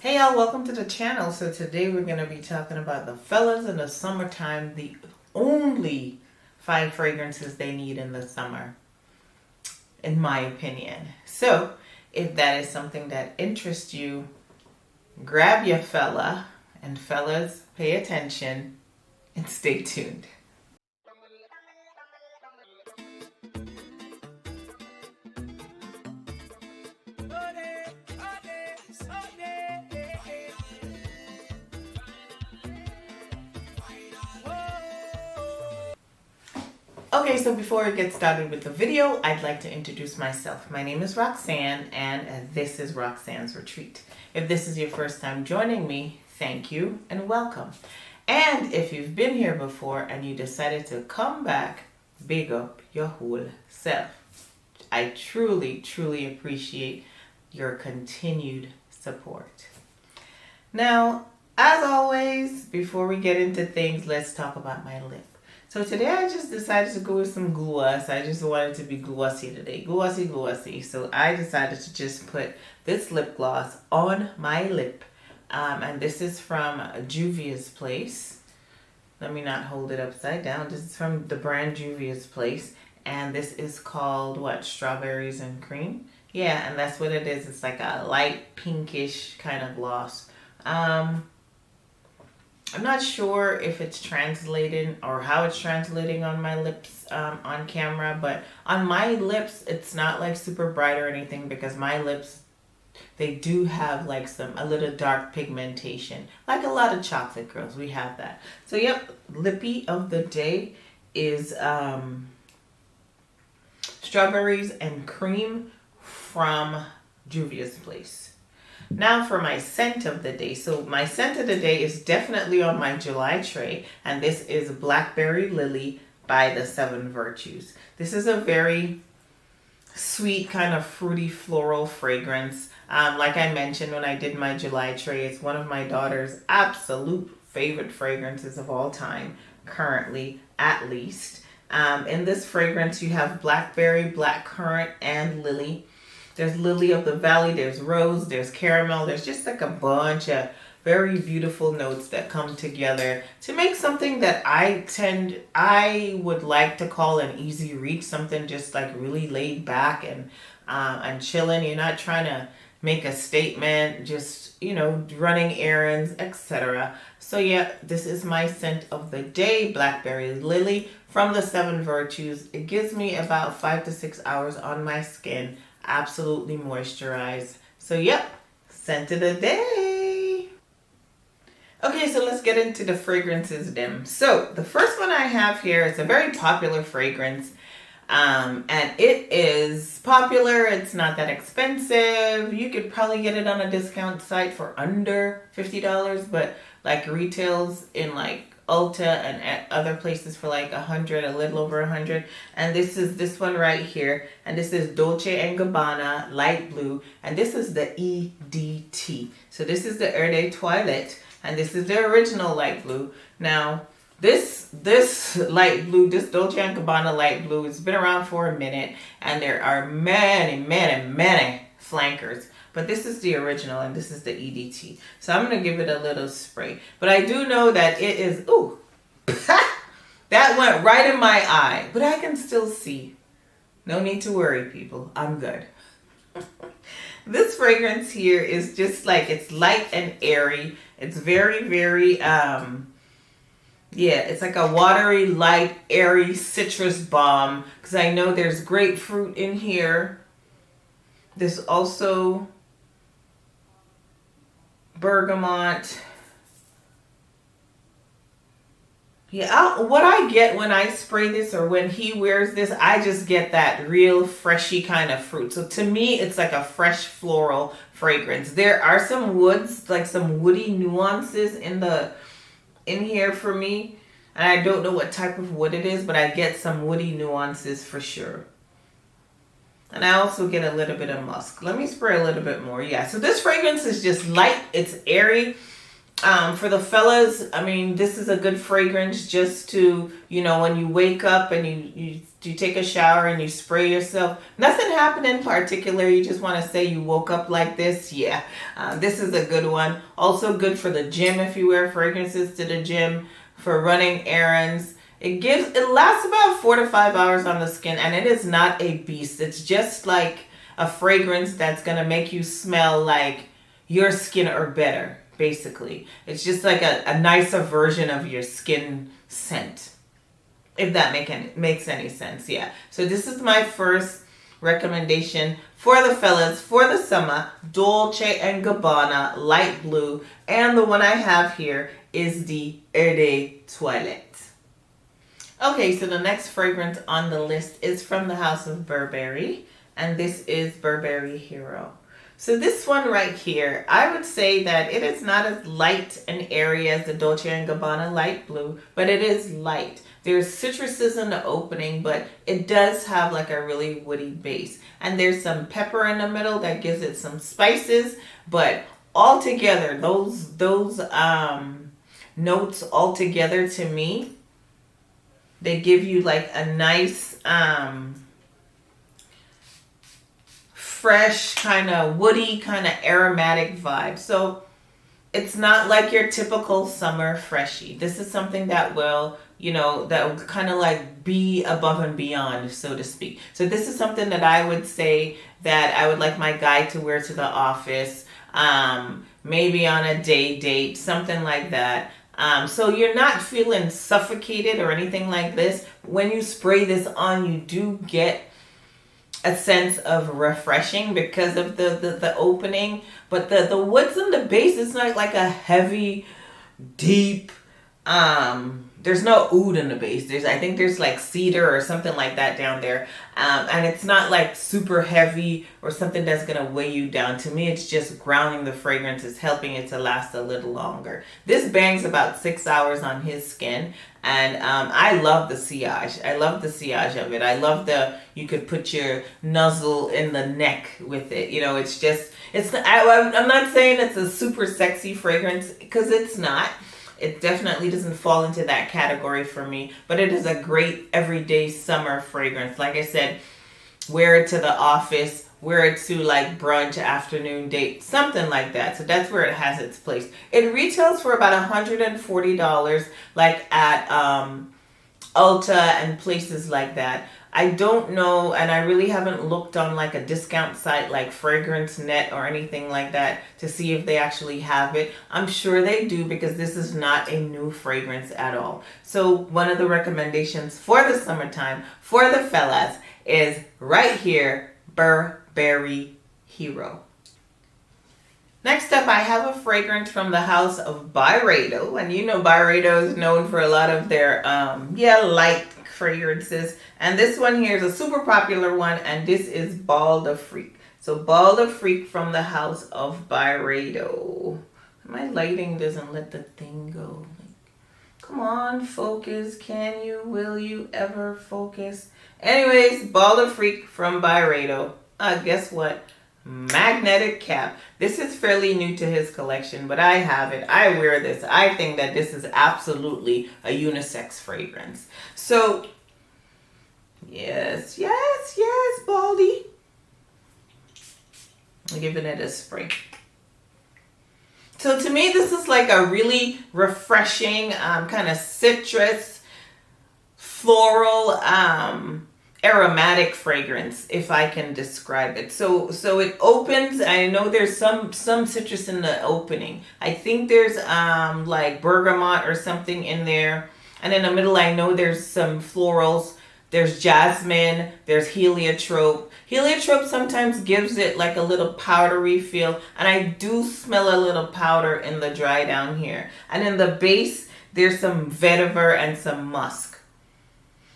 Hey y'all, welcome to the channel. So today we're going to be talking about the fellas in the summertime, the only 5 fragrances they need in the summer, in my opinion. So if that is something that interests you, grab your fella, and fellas, pay attention and stay tuned. Okay, so before I get started with the video, I'd like to introduce myself. My name is Roxanne, and this is Roxanne's Retreat. If this is your first time joining me, thank you and welcome. And if you've been here before and you decided to come back, big up your whole self. I truly, truly appreciate your continued support. Now, as always, before we get into things, let's talk about my lip. So today I just decided to go with some gloss. I just wanted to be glossy today. Glossy. So I decided to just put this lip gloss on my lip. And this is from Juvia's Place. Let me not hold it upside down. This is from the brand Juvia's Place. And this is called, what, Strawberries and Cream? Yeah, and that's what it is. It's like a light pinkish kind of gloss. I'm not sure if it's translating or how it's translating on my lips on camera, but on my lips, it's not like super bright or anything because my lips, they do have like a little dark pigmentation. Like a lot of chocolate girls, we have that. So yep, lippy of the day is Strawberries and Cream from Juvia's Place. Now for my scent of the day. So my scent of the day is definitely on my July tray. And this is Blackberry Lily by the 7 Virtues. This is a very sweet kind of fruity floral fragrance. Like I mentioned when I did my July tray, it's one of my daughter's absolute favorite fragrances of all time. Currently, at least. In this fragrance, you have blackberry, blackcurrant, and lily. There's lily of the valley, there's rose, there's caramel. There's just like a bunch of very beautiful notes that come together to make something that I would like to call an easy reach, something just like really laid back and chilling. You're not trying to make a statement, just, running errands, etc. So yeah, this is my scent of the day, Blackberry Lily from the 7 Virtues. It gives me about 5 to 6 hours on my skin. Absolutely moisturized. So yep, scent of the day. Okay, so let's get into the fragrances then. So the first one I have here is a very popular fragrance. And it is popular. It's not that expensive. You could probably get it on a discount site for under $50, but like retails in like Ulta and at other places for like 100, a little over 100. And this is this one right here, and this is Dolce and Gabbana light blue, and this is the EDT. So this is the Eau de Toilette, and this is the original light blue. Now this light blue, this Dolce and Gabbana light blue, it's been around for a minute, and there are many flankers. But this is the original, and this is the EDT. So I'm going to give it a little spray. But I do know that it is, ooh, that went right in my eye. But I can still see. No need to worry, people. I'm good. This fragrance here is just like, it's light and airy. It's very, very, it's like a watery, light, airy citrus bomb. Because I know there's grapefruit in here. There's also bergamot. Yeah, what I get when I spray this or when he wears this, I just get that real freshy kind of fruit. So to me, it's like a fresh floral fragrance. There are some woods, like some woody nuances in here for me. And I don't know what type of wood it is, but I get some woody nuances for sure. And I also get a little bit of musk. Let me spray a little bit more. Yeah, so this fragrance is just light. It's airy. For the fellas, I mean, this is a good fragrance just to, when you wake up and you take a shower and you spray yourself. Nothing happened in particular. You just want to say you woke up like this. Yeah, this is a good one. Also good for the gym if you wear fragrances to the gym, for running errands. It lasts about 4 to 5 hours on the skin, and it is not a beast. It's just like a fragrance that's going to make you smell like your skin or better. Basically, it's just like a nicer version of your skin scent, if that makes any sense. Yeah, so this is my first recommendation for the fellas for the summer: Dolce and Gabbana light blue, and the one I have here is the Eau de Toilette. Okay, so the next fragrance on the list is from the house of Burberry, and this is Burberry Hero. So this one right here, I would say that it is not as light and airy as the Dolce & Gabbana light blue, but it is light. There's citruses in the opening, but it does have like a really woody base. And there's some pepper in the middle that gives it some spices, but all together, those notes all together, to me, they give you like a nice fresh, kind of woody, kind of aromatic vibe. So it's not like your typical summer freshie. This is something that will, that will kind of like be above and beyond, so to speak. So this is something that I would say that I would like my guy to wear to the office, maybe on a date, something like that. So you're not feeling suffocated or anything like this. When you spray this on, you do get a sense of refreshing because of the opening, but the woods and the base is not like a heavy, deep, there's no oud in the base. I think there's like cedar or something like that down there. And it's not like super heavy or something that's going to weigh you down. To me, it's just grounding the fragrance. It's helping it to last a little longer. This bangs about 6 hours on his skin. And I love the sillage. I love the sillage of it. I love you could put your nuzzle in the neck with it. I'm not saying it's a super sexy fragrance, because it's not. It definitely doesn't fall into that category for me, but it is a great everyday summer fragrance. Like I said, wear it to the office, wear it to like brunch, afternoon date, something like that. So that's where it has its place. It retails for about $140, like at Ulta and places like that. I don't know, and I really haven't looked on like a discount site like Fragrance Net or anything like that to see if they actually have it. I'm sure they do, because this is not a new fragrance at all. So one of the recommendations for the summertime for the fellas is right here, Burberry Hero. Next up, I have a fragrance from the house of Byredo, and Byredo is known for a lot of their light fragrances, and this one here is a super popular one, and this is Bal d'Afrique. So Bal d'Afrique from the house of Byredo. My lighting doesn't let the thing go. Come on, focus. Will you ever focus? Anyways, Bal d'Afrique from Byredo. Guess what? Magnetic cap. This is fairly new to his collection, but I have it. I wear this. I think that this is absolutely a unisex fragrance. So, yes, Baldy. I'm giving it a spray. So to me, this is like a really refreshing, kind of citrus, floral, aromatic fragrance, if I can describe it. So it opens. I know there's some citrus in the opening. I think there's like bergamot or something in there, and in the middle I know there's some florals. There's jasmine, there's heliotrope. Heliotrope sometimes gives it like a little powdery feel, and I do smell a little powder in the dry down here. And in the base, there's some vetiver and some musk.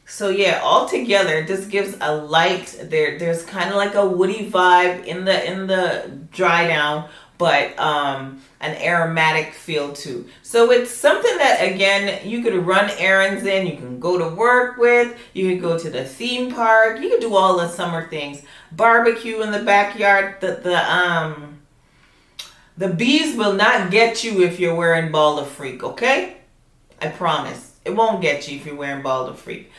So yeah, all together, this gives a light. There's kind of like a woody vibe in the dry down, but an aromatic feel too. So it's something that, again, you could run errands in, you can go to work with, you could go to the theme park, you could do all the summer things. Barbecue in the backyard, The bees will not get you if you're wearing Ball of Freak, okay? I promise. It won't get you if you're wearing Ball of Freak.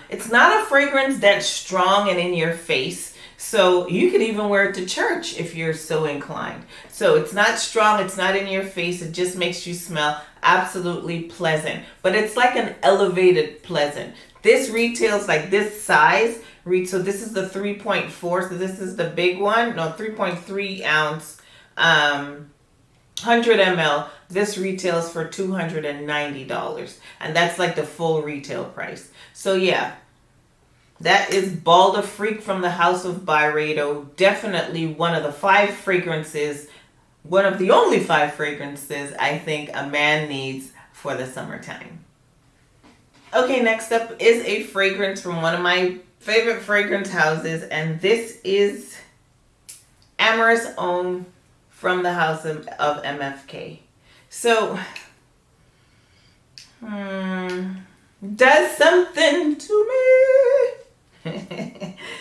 It's not a fragrance that's strong and in your face. So you could even wear it to church if you're so inclined. So it's not strong, it's not in your face, it just makes you smell absolutely pleasant. But it's like an elevated pleasant. This retails like this size. So this is the 3.4, so this is the big one. No, 3.3 ounce, 100 ml. This retails for $290. And that's like the full retail price. So yeah. That is Ball of Freak from the House of Byredo. Definitely one of the only 5 fragrances I think a man needs for the summertime. Okay, next up is a fragrance from one of my favorite fragrance houses, and this is Amorous Homme from the House of MFK. So, does something to me.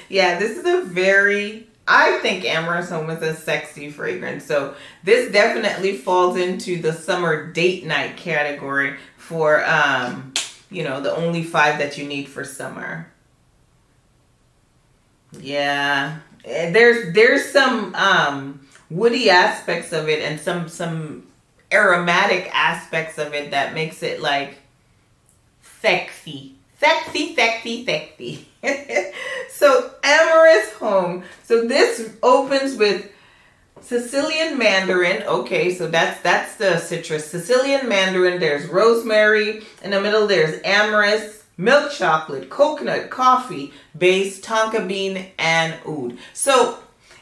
Yeah, this is I think Amorous Homme is a sexy fragrance. So this definitely falls into the summer date night category for, the only 5 that you need for summer. Yeah, there's some woody aspects of it and some aromatic aspects of it that makes it like sexy. Sexy. So Amorous Homme. So this opens with Sicilian mandarin. Okay, so that's the citrus. Sicilian mandarin. There's rosemary. In the middle, there's amorous, milk chocolate, coconut, coffee, base, tonka bean, and oud. So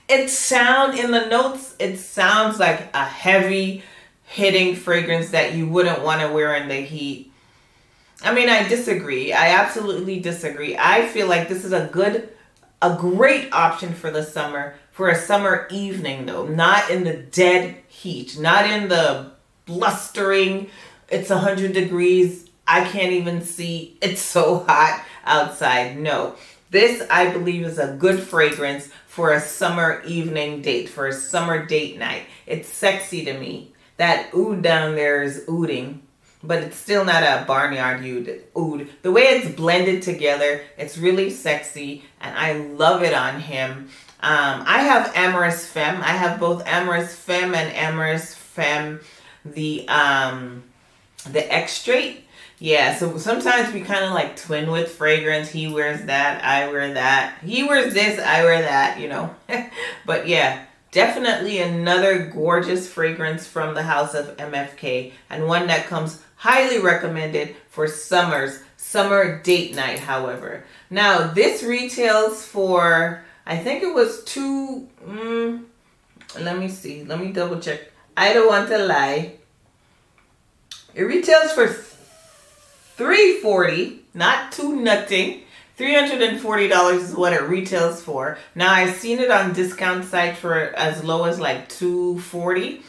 in the notes, it sounds like a heavy hitting fragrance that you wouldn't want to wear in the heat. I mean, I disagree. I absolutely disagree. I feel like this is a great option for the summer, for a summer evening though. Not in the dead heat, not in the blustering, it's 100 degrees, I can't even see, it's so hot outside. No, this I believe is a good fragrance for a summer evening date, for a summer date night. It's sexy to me. That oud down there is ouding. But it's still not a barnyard oud. The way it's blended together, it's really sexy, and I love it on him. I have Amorous Femme. I have both Amorous Femme and Amorous Femme, the extrait. Yeah, so sometimes we kind of like twin with fragrance. He wears that, I wear that. He wears this, I wear that, But yeah. Definitely another gorgeous fragrance from the House of MFK, and one that comes highly recommended for summer date night, however. Now, this retails for, I think it was let me see. Let me double check. I don't want to lie. It retails for $340, not too nothing. $340 is what it retails for. Now, I've seen it on discount sites for as low as like $240.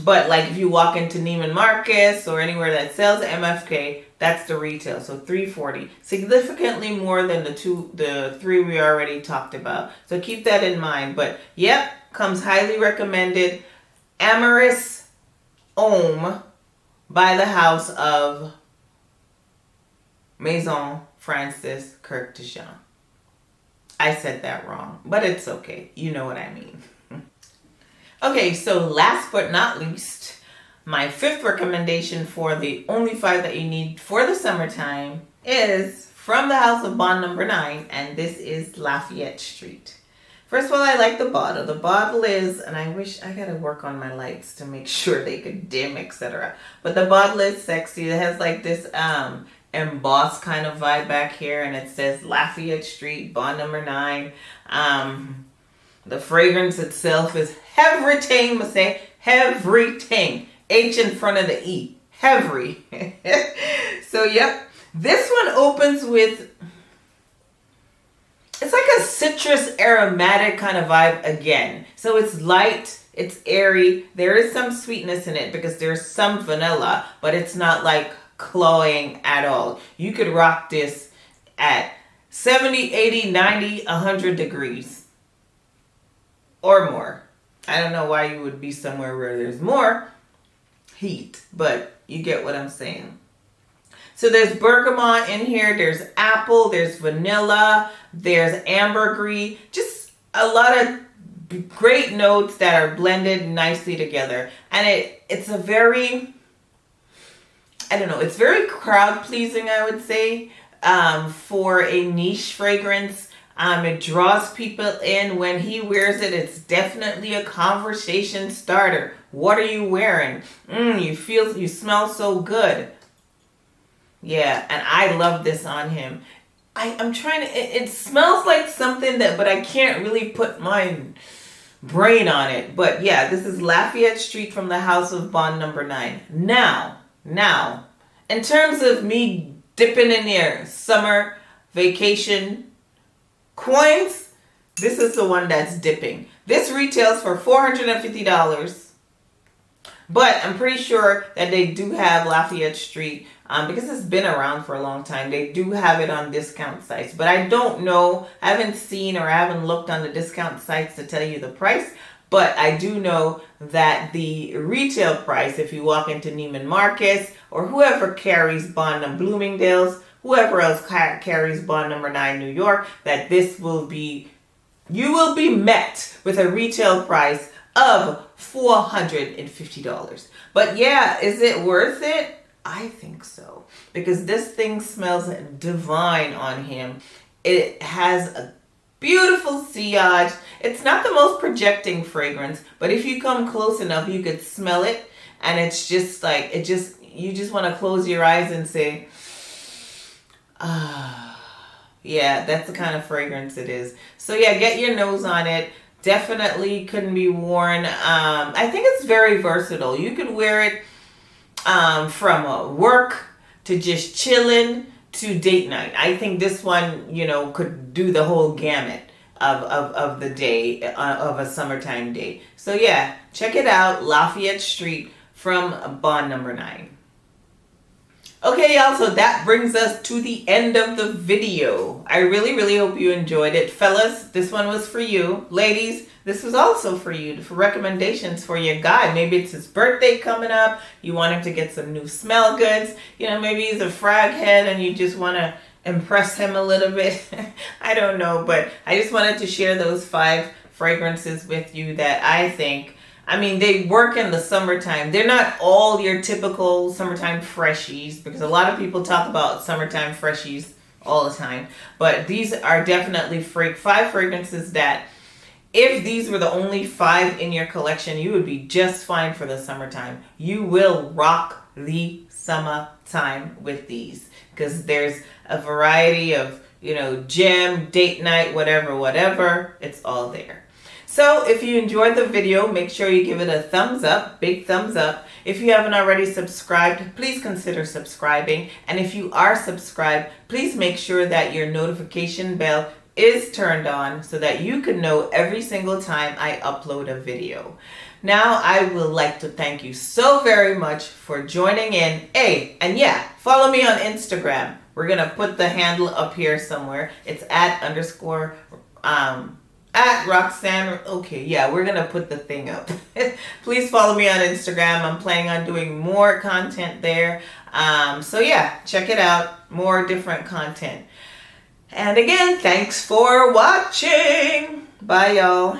But like if you walk into Neiman Marcus or anywhere that sells MFK, that's the retail. So $340. Significantly more than the 3 we already talked about. So keep that in mind. But yep, comes highly recommended. Amorous Homme by the House of Maison Francis Kirk de Jean. I said that wrong, but it's okay. You know what I mean. Okay, so last but not least, my 5th recommendation for the only 5 that you need for the summertime is from the House of Bond number 9, and this is Lafayette Street. First of all, I like the bottle. The bottle is, and I gotta work on my lights to make sure they could dim, etc. But the bottle is sexy. It has like this embossed kind of vibe back here, and it says Lafayette Street, Bond number 9. The fragrance itself is everything, I say everything. H in front of the E. Every. So, yep. This one opens with, it's like a citrus aromatic kind of vibe again. So it's light, it's airy. There is some sweetness in it because there's some vanilla, but it's not like cloying at all. You could rock this at 70, 80, 90, 100 degrees or more. I don't know why you would be somewhere where there's more heat, but you get what I'm saying. So there's bergamot in here, there's apple, there's vanilla, there's ambergris, just a lot of great notes that are blended nicely together. And it's a very, I don't know, it's very crowd pleasing, I would say, for a niche fragrance. It draws people in. When he wears it, it's definitely a conversation starter. What are you wearing? You smell so good. Yeah, and I love this on him. I'm trying to, it smells like something but I can't really put my brain on it. But yeah, this is Lafayette Street from the House of Bond number 9. Now, in terms of me dipping in your summer vacation coins, this is the one that's dipping. This retails for $450. But I'm pretty sure that they do have Lafayette Street, because it's been around for a long time. They do have it on discount sites. But I don't know. I haven't seen or I haven't looked on the discount sites to tell you the price. But I do know that the retail price, if you walk into Neiman Marcus or whoever carries Bond and Bloomingdale's, whoever else carries Bond number 9 New York, that this will be, you will be met with a retail price of $450. But yeah, is it worth it? I think so. Because this thing smells divine on him. It has a beautiful sillage. It's not the most projecting fragrance, but if you come close enough, you could smell it. And it's just like, you just want to close your eyes and say, yeah, that's the kind of fragrance it is. So yeah, get your nose on it. Definitely couldn't be worn. I think it's very versatile. You could wear it from work to just chilling to date night. I think this one, could do the whole gamut of the day, of a summertime day. So yeah, check it out. Lafayette Street from Bond number 9. Okay, y'all, so that brings us to the end of the video. I really hope you enjoyed it. Fellas, this one was for you. Ladies, this was also for you, for recommendations for your guy. Maybe it's his birthday coming up. You want him to get some new smell goods. Maybe he's a frag head and you just want to impress him a little bit. I don't know, but I just wanted to share those 5 fragrances with you that I think, they work in the summertime. They're not all your typical summertime freshies, because a lot of people talk about summertime freshies all the time. But these are definitely 5 fragrances that, if these were the only 5 in your collection, you would be just fine for the summertime. You will rock the summertime with these, because there's a variety of, gem, date night, whatever. It's all there. So if you enjoyed the video, make sure you give it a thumbs up, big thumbs up. If you haven't already subscribed, please consider subscribing. And if you are subscribed, please make sure that your notification bell is turned on so that you can know every single time I upload a video. Now, I would like to thank you so very much for joining in. Hey, and yeah, follow me on Instagram. We're going to put the handle up here somewhere. It's at Roxanne. Okay, yeah, we're going to put the thing up. Please follow me on Instagram. I'm planning on doing more content there. So yeah, check it out. More different content. And again, thanks for watching. Bye, y'all.